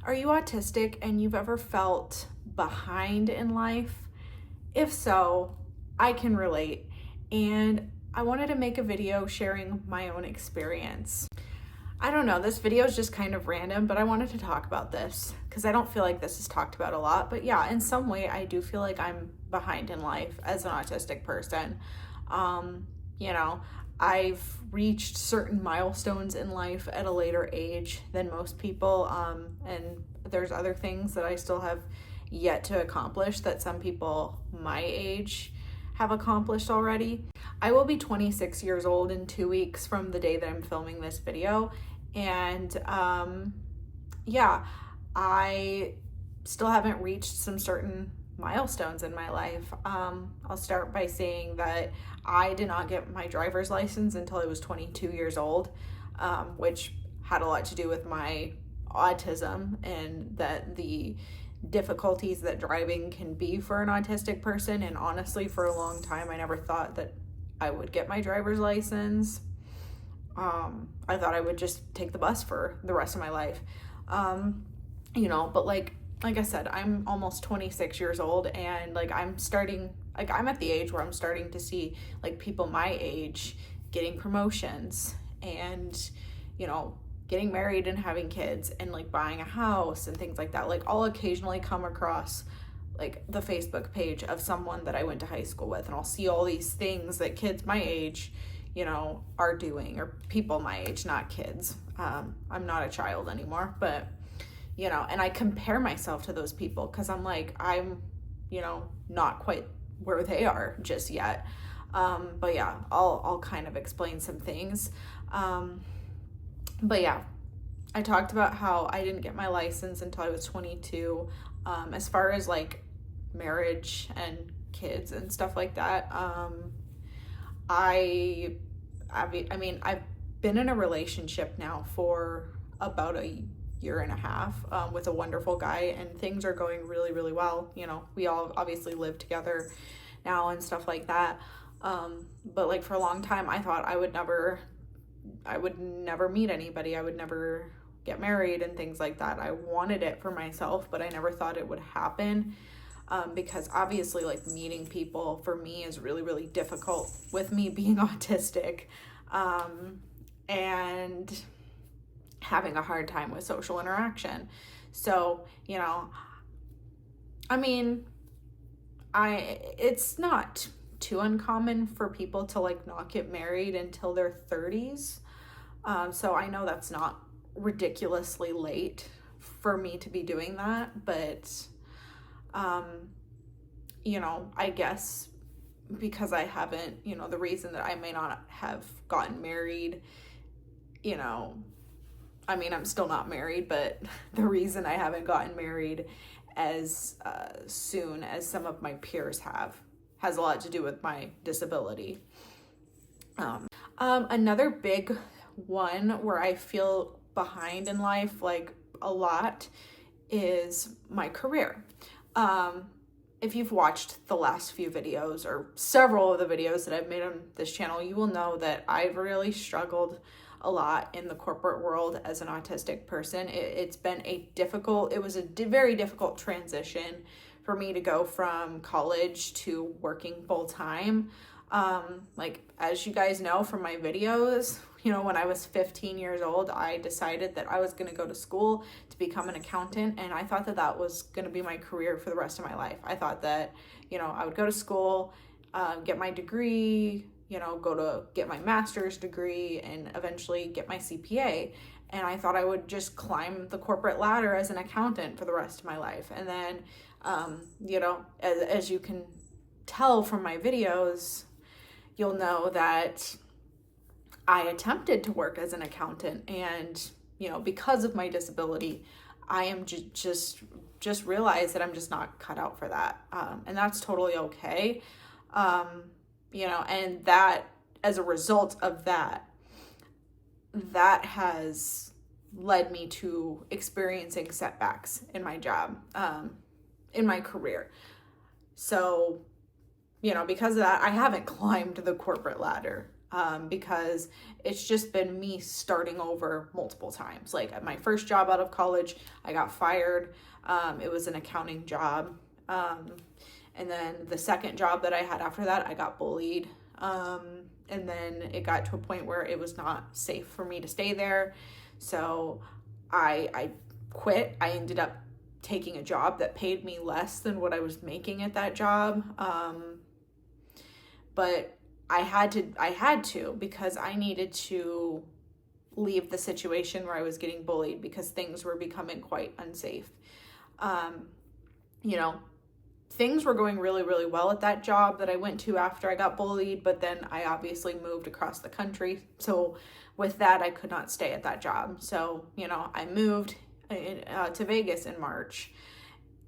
Are you autistic and you've ever felt behind in life? If so, I can relate, and I wanted to make a video sharing my own experience. I don't know, this video is just kind of random, but I wanted to talk about this because I don't feel like this is talked about a lot. But yeah, in some way, I do feel like I'm behind in life as an autistic person. You know, I've reached certain milestones in life at a later age than most people, and there's other things that I still have yet to accomplish that some people my age have accomplished already. I will be 26 years old in 2 weeks from the day that I'm filming this video, and yeah, I still haven't reached some certain milestones in my life. I'll start by saying that I did not get my driver's license until I was 22 years old, which had a lot to do with my autism and that the difficulties that driving can be for an autistic person. And honestly, for a long time, I never thought that I would get my driver's license. I thought I would just take the bus for the rest of my life. But like I said, I'm almost 26 years old, and I'm at the age where I'm starting to see like people my age getting promotions and, getting married and having kids and like buying a house and things like that. Like I'll occasionally come across like the Facebook page of someone that I went to high school with, and I'll see all these things that kids my age, are doing, or people my age, not kids. I'm not a child anymore, but and I compare myself to those people because I'm like, I'm, not quite where they are just yet. But yeah, I'll kind of explain some things. But yeah, I talked about how I didn't get my license until I was 22. As far as like marriage and kids and stuff like that, I've been in a relationship now for about a year and a half with a wonderful guy, and things are going really, really well. We all obviously live together now and stuff like that. But like for a long time, I thought I would never meet anybody. I would never get married and things like that. I wanted it for myself, but I never thought it would happen. Because obviously like meeting people for me is really, really difficult with me being autistic, and having a hard time with social interaction. So, it's not too uncommon for people to like not get married until their 30s. So I know that's not ridiculously late for me to be doing that, but I guess because I haven't, the reason that I may not have gotten married, I'm still not married, but the reason I haven't gotten married as soon as some of my peers has a lot to do with my disability. Another big one where I feel behind in life, like a lot, is my career. If you've watched the last few videos or several of the videos that I've made on this channel, you will know that I've really struggled a lot in the corporate world as an autistic person. It was a very difficult transition for me to go from college to working full time. As you guys know from my videos, when I was 15 years old, I decided that I was going to go to school to become an accountant, and I thought that that was going to be my career for the rest of my life. I thought that, I would go to school, get my degree, go to get my master's degree, and eventually get my CPA. And I thought I would just climb the corporate ladder as an accountant for the rest of my life. And then, as you can tell from my videos, you'll know that I attempted to work as an accountant, and because of my disability, I am just realized that I'm just not cut out for that, and that's totally okay. And that, as a result of that has led me to experiencing setbacks in my job, in my career. So, because of that, I haven't climbed the corporate ladder. because it's just been me starting over multiple times. Like at my first job out of college, I got fired. It was an accounting job. And then the second job that I had after that, I got bullied. And then it got to a point where it was not safe for me to stay there. So I quit. I ended up taking a job that paid me less than what I was making at that job. But I had to because I needed to leave the situation where I was getting bullied because things were becoming quite unsafe. You know, things were going really, really well at that job that I went to after I got bullied, but then I obviously moved across the country. So with that, I could not stay at that job. So, you know, I moved to Vegas in March,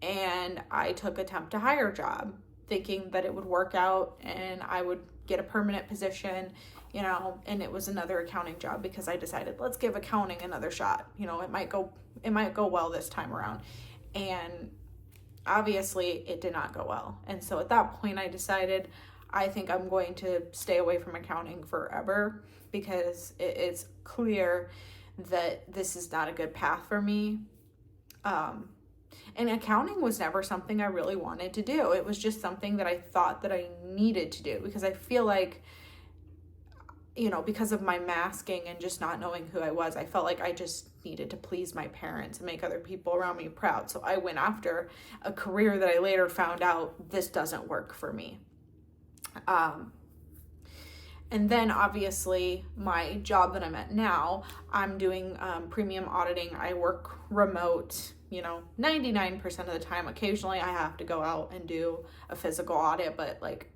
and I took a temp to hire job thinking that it would work out and I would get a permanent position, you know, and it was another accounting job because I decided, let's give accounting another shot. You know, it might go well this time around. And obviously it did not go well. And so at that point I decided, I think I'm going to stay away from accounting forever because it's clear that this is not a good path for me. And accounting was never something I really wanted to do. It was just something that I thought that I needed to do because I feel like, you know, because of my masking and just not knowing who I was, I felt like I just needed to please my parents and make other people around me proud. So I went after a career that I later found out this doesn't work for me. And then obviously my job that I'm at now, I'm doing premium auditing. I work remote, you know, 99% of the time. Occasionally I have to go out and do a physical audit, but like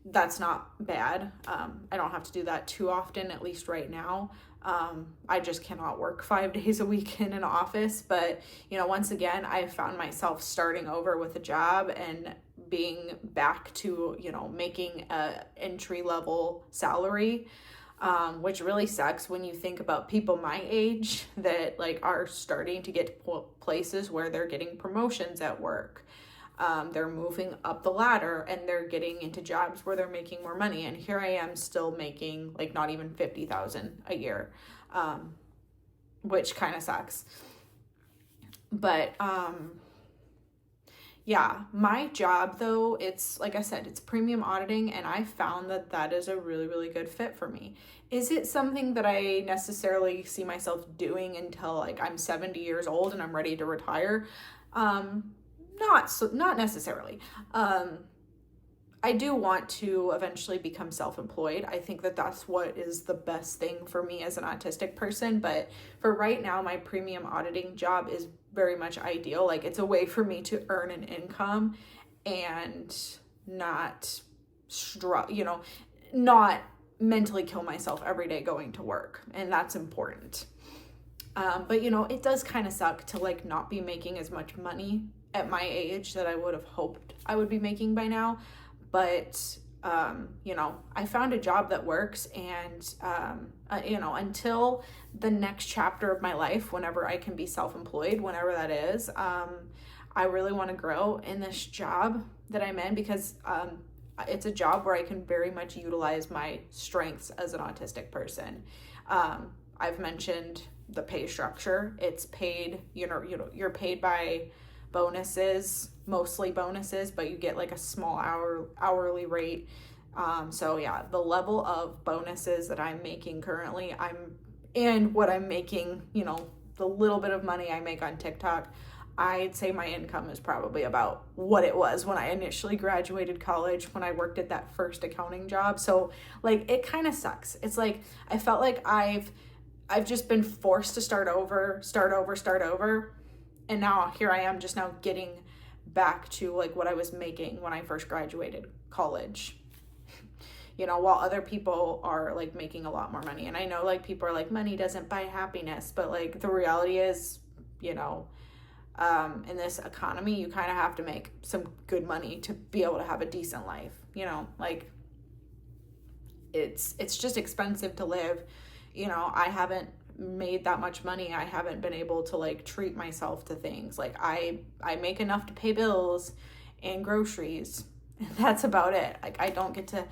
that's not bad. I don't have to do that too often, at least right now. I just cannot work 5 days a week in an office. But, you know, once again, I found myself starting over with a job and being back to, you know, making a entry-level salary, which really sucks when you think about people my age that like are starting to get to places where they're getting promotions at work. They're moving up the ladder and they're getting into jobs where they're making more money. And here I am still making like not even $50,000 a year, which kind of sucks. But, yeah, my job though, it's like I said, it's premium auditing, and I found that that is a really, really good fit for me. Is it something that I necessarily see myself doing until like I'm 70 years old and I'm ready to retire? Not necessarily. I do want to eventually become self-employed. I think that that's what is the best thing for me as an autistic person. But for right now, my premium auditing job is very much ideal. Like it's a way for me to earn an income and not not mentally kill myself every day going to work. And that's important. But you know, it does kind of suck to like not be making as much money at my age that I would have hoped I would be making by now. But, you know, I found a job that works, and, you know, until the next chapter of my life, whenever I can be self-employed, whenever that is, I really want to grow in this job that I'm in because, it's a job where I can very much utilize my strengths as an autistic person. I've mentioned the pay structure. It's paid, you're paid by bonuses, mostly bonuses, but you get like a small hourly rate. So yeah, the level of bonuses that I'm making currently, and what I'm making, you know, the little bit of money I make on TikTok, I'd say my income is probably about what it was when I initially graduated college, when I worked at that first accounting job. So like, it kind of sucks. It's like, I felt like I've just been forced to start over. And now here I am just now getting back to like what I was making when I first graduated college, you know, while other people are like making a lot more money. And I know like people are like, money doesn't buy happiness, but like the reality is, you know, in this economy, you kind of have to make some good money to be able to have a decent life, you know, like it's just expensive to live. You know, I haven't made that much money. I haven't been able to like treat myself to things like I make enough to pay bills and groceries, And that's about it. Like, I don't get to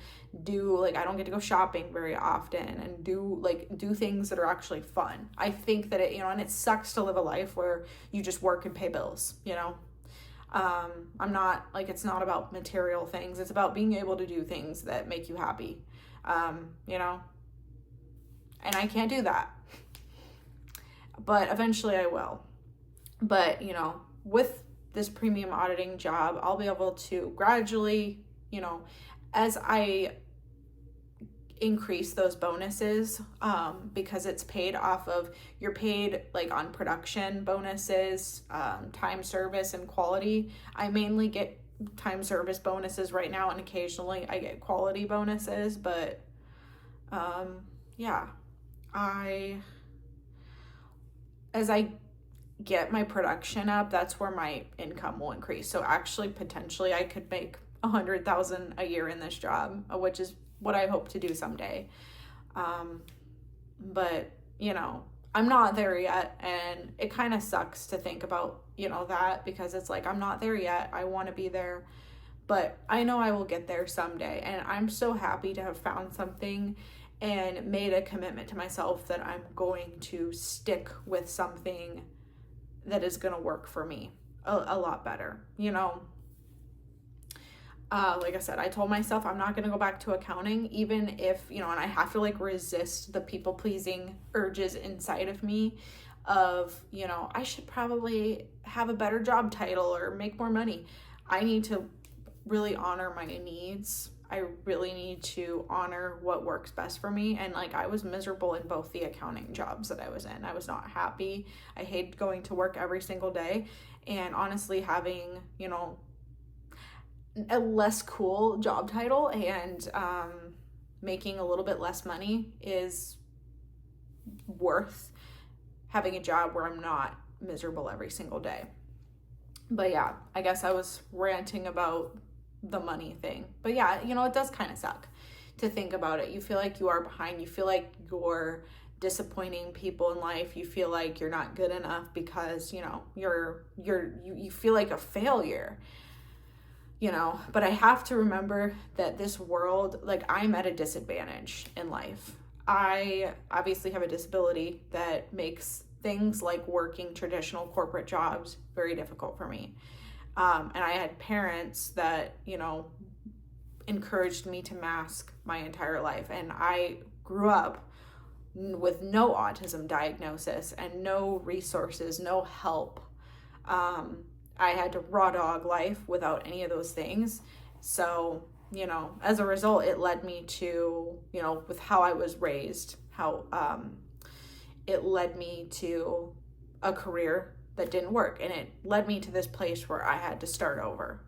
go shopping very often and do things that are actually fun. I think that and it sucks to live a life where you just work and pay bills, I'm not it's not about material things. It's about being able to do things that make you happy. And I can't do that. But eventually I will. But, with this premium auditing job, I'll be able to gradually, as I increase those bonuses, because it's paid off of, you're paid on production bonuses, time service, and quality. I mainly get time service bonuses right now, and occasionally I get quality bonuses, but as I get my production up, that's where my income will increase. So actually, potentially, I could make $100,000 a year in this job, which is what I hope to do someday. But I'm not there yet, and it kind of sucks to think about that, because it's I'm not there yet. I want to be there, but I know I will get there someday, and I'm so happy to have found something and made a commitment to myself that I'm going to stick with something that is going to work for me a lot better. Like I said, I told myself I'm not going to go back to accounting, even if, and I have to resist the people pleasing urges inside of me of, I should probably have a better job title or make more money. I need to really honor my needs. I really need to honor what works best for me. And I was miserable in both the accounting jobs that I was in. I was not happy. I hated going to work every single day. And honestly, having, a less cool job title and making a little bit less money is worth having a job where I'm not miserable every single day. But yeah, I guess I was ranting about the money thing. But yeah, it does kind of suck to think about it. You feel like you are behind. You feel like you're disappointing people in life. You feel like you're not good enough because, you feel like a failure. But I have to remember that this world, I'm at a disadvantage in life. I obviously have a disability that makes things like working traditional corporate jobs very difficult for me. And I had parents that, encouraged me to mask my entire life. And I grew up with no autism diagnosis and no resources, no help. I had to raw dog life without any of those things. So, as a result, it led me to, with how I was raised, it led me to a career that didn't work. And it led me to this place where I had to start over.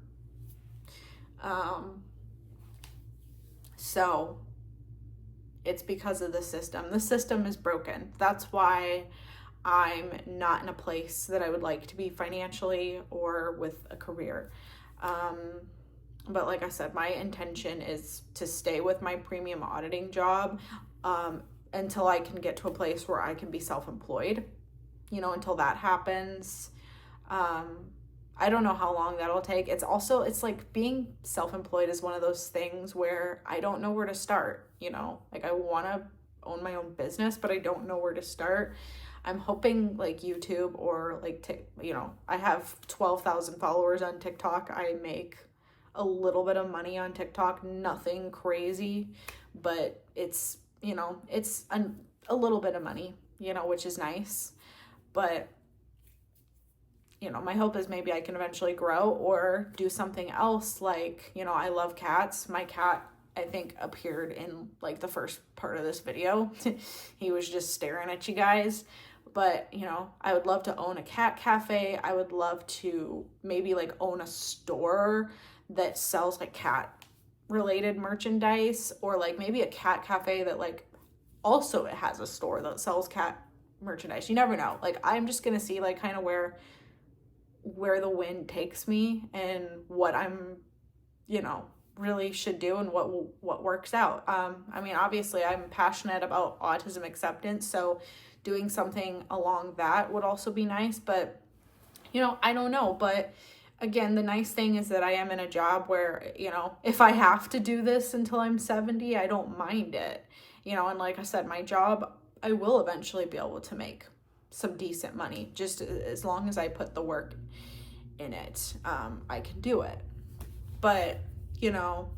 So it's because of the system. The system is broken. That's why I'm not in a place that I would like to be financially or with a career. But like I said, my intention is to stay with my premium auditing job until I can get to a place where I can be self-employed. Until that happens. I don't know how long that'll take. It's being self-employed is one of those things where I don't know where to start, I want to own my own business, but I don't know where to start. I'm hoping YouTube or I have 12,000 followers on TikTok. I make a little bit of money on TikTok, nothing crazy, but it's a little bit of money, which is nice. But my hope is maybe I can eventually grow or do something else. I love cats. My cat, I think, appeared in the first part of this video. He was just staring at you guys. But, I would love to own a cat cafe. I would love to maybe own a store that sells cat related merchandise, or maybe a cat cafe that also it has a store that sells cat merchandise. You never know. I'm just going to see kind of where the wind takes me and what I'm, really should do and what works out. Obviously I'm passionate about autism acceptance, so doing something along that would also be nice, but I don't know. But again, the nice thing is that I am in a job where, you know, if I have to do this until I'm 70, I don't mind it. You know, and like I said, my job, I will eventually be able to make some decent money, just as long as I put the work in it. I can do it. But, you know,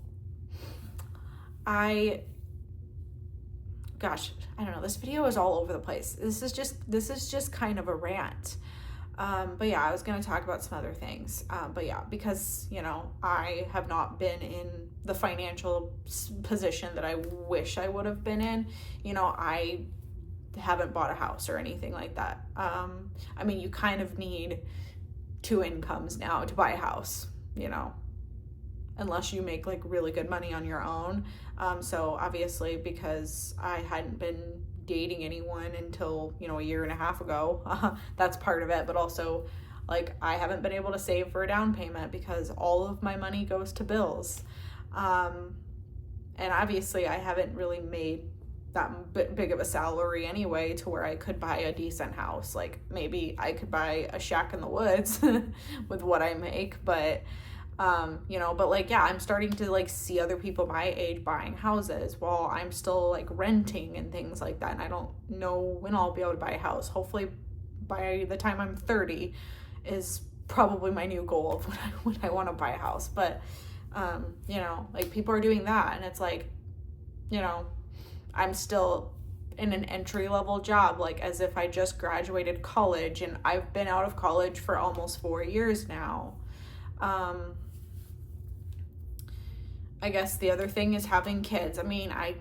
gosh, I don't know, this video is all over the place. This is just kind of a rant. But yeah, I was going to talk about some other things. But yeah, because, you know, I have not been in the financial position that I wish I would have been in. You know, I haven't bought a house or anything like that. I mean, you kind of need 2 incomes now to buy a house, you know, unless you make like really good money on your own. So obviously, because I hadn't been dating anyone until, you know, a year and a half ago, that's part of it. But also, like, I haven't been able to save for a down payment because all of my money goes to bills. And obviously I haven't really made that big of a salary anyway to where I could buy a decent house. Like, maybe I could buy a shack in the woods with what I make, but you know, but like, yeah, I'm starting to like see other people my age buying houses while I'm still like renting and things like that. And I don't know when I'll be able to buy a house. Hopefully by the time I'm 30 is probably my new goal of when I want to buy a house. But, you know, like, people are doing that, and it's like, you know, I'm still in an entry-level job, like as if I just graduated college, and I've been out of college for almost 4 years now. I guess the other thing is having kids. I mean, I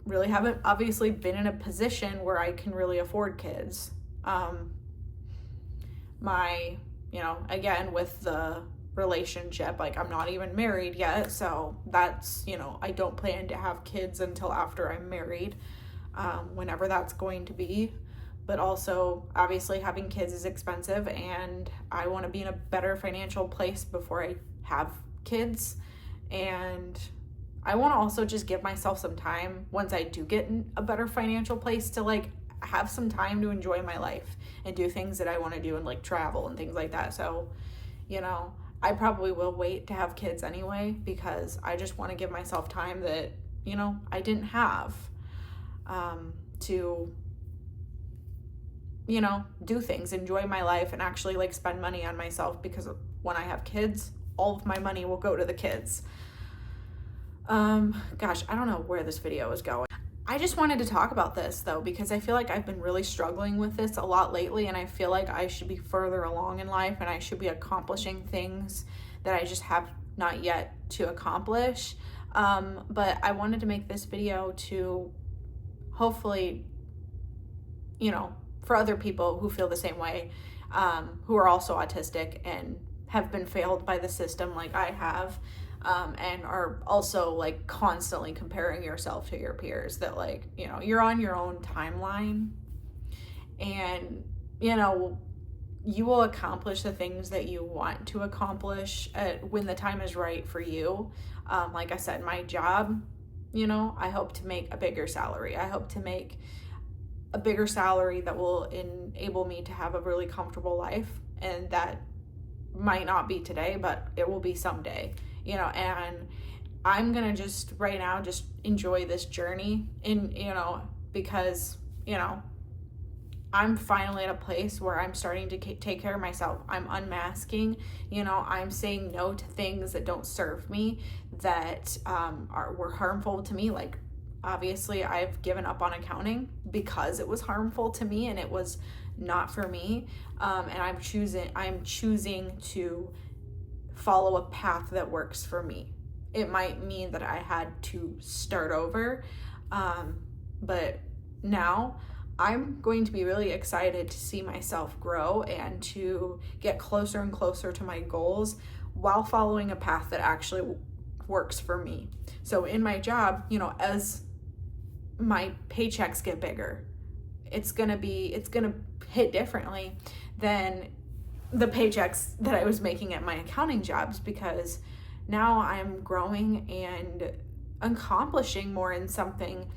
really haven't obviously been in a position where I can really afford kids. You know, again, with the relationship, like, I'm not even married yet, so that's, you know, I don't plan to have kids until after I'm married, whenever that's going to be. But also, obviously, having kids is expensive, and I want to be in a better financial place before I have kids. And I want to also just give myself some time once I do get in a better financial place to like have some time to enjoy my life and do things that I want to do and like travel and things like that. So, you know, I probably will wait to have kids anyway, because I just want to give myself time that, you know, I didn't have, to, you know, do things, enjoy my life, and actually like spend money on myself, because when I have kids, all of my money will go to the kids. Gosh, I don't know where this video is going. I just wanted to talk about this though, because I feel like I've been really struggling with this a lot lately, and I feel like I should be further along in life, and I should be accomplishing things that I just have not yet to accomplish. But I wanted to make this video to hopefully, you know, for other people who feel the same way, who are also autistic and have been failed by the system like I have, and are also like constantly comparing yourself to your peers, that like, you know, you're on your own timeline, and, you know, you will accomplish the things that you want to accomplish when the time is right for you. Like I said, my job, you know, I hope to make a bigger salary. I hope to make a bigger salary that will enable me to have a really comfortable life, and that might not be today, but it will be someday, you know. And I'm gonna just right now just enjoy this journey, in, you know, because, you know, I'm finally at a place where I'm starting to take care of myself. I'm unmasking, you know, I'm saying no to things that don't serve me, that were harmful to me. Like, obviously I've given up on accounting because it was harmful to me and it was not for me. And I'm choosing to follow a path that works for me. It might mean that I had to start over, but now I'm going to be really excited to see myself grow and to get closer and closer to my goals while following a path that actually works for me. So in my job, you know, as my paychecks get bigger, it's gonna hit differently than the paychecks that I was making at my accounting jobs, because now I'm growing and accomplishing more in something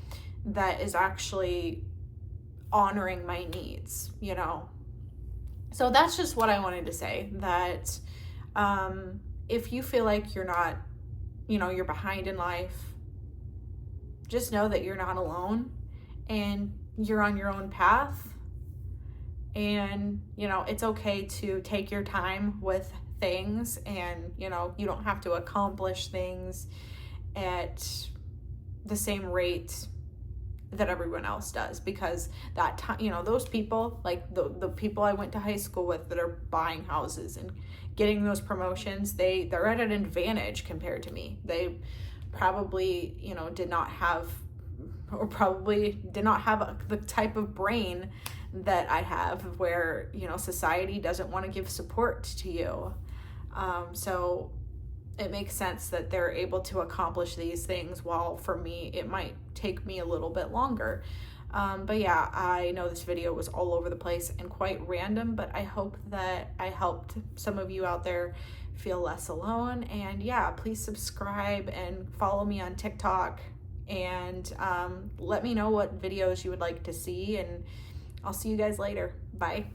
that is actually honoring my needs, you know. So that's just what I wanted to say, that If you feel like you're not, you're behind in life, just know that you're not alone and you're on your own path. And, it's okay to take your time with things, and, you don't have to accomplish things at the same rate that everyone else does, because that time, those people, like the people I went to high school with that are buying houses and getting those promotions, they're at an advantage compared to me. They probably, did not have the type of brain that I have, where, society doesn't want to give support to you. So it makes sense that they're able to accomplish these things, while for me, it might take me a little bit longer. But yeah, I know this video was all over the place and quite random, but I hope that I helped some of you out there feel less alone. And yeah, please subscribe and follow me on TikTok, and let me know what videos you would like to see, and I'll see you guys later. Bye.